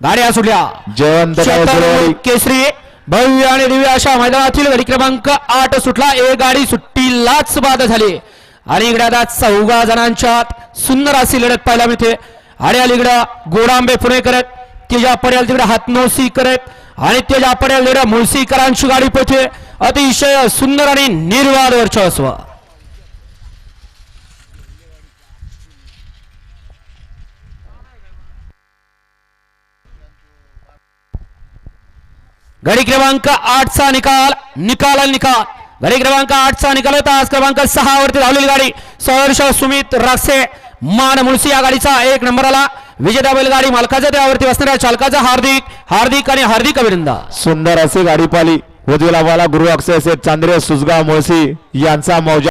गाड्या सुटल्या जयवंत केसरी भव्य आणि दिव्य अशा मैदानातील गाडी क्रमांक 8 सुटला. एक गाडी सुट्टीलाच बाद झाली आणि इकडे आता 14 जणांच्यात सुंदर अशी लढत पाहायला मिळते. आणि अलीकडं गोरांबे पुणेकर त्याच्या पडेल तिकडे हातनोसी करत आणि त्याच्या पडेल तिकडे मुळशीकरांची गाडी पोहोचते. अतिशय सुंदर आणि निर्वाद वर्चस्व. गाडी क्रमांक 8 चा निकाल गाडी क्रमांक 8 चा निकाल होता. आज क्रमांक 6 वरती धावलेली गाडी सहर्ष सुमित राक्षे मान मुळशी या गाडीचा 1 नंबरला विजेता बैलगाडी मालकाचा त्यावरती बसणाऱ्या चालकाचा हार्दिक आणि हार्दिक अभिनंदन. सुंदर अशी गाडी पाली वधूला गुरु अक्षय चांद्रे सुजगाव मुळशी यांचा मौजा.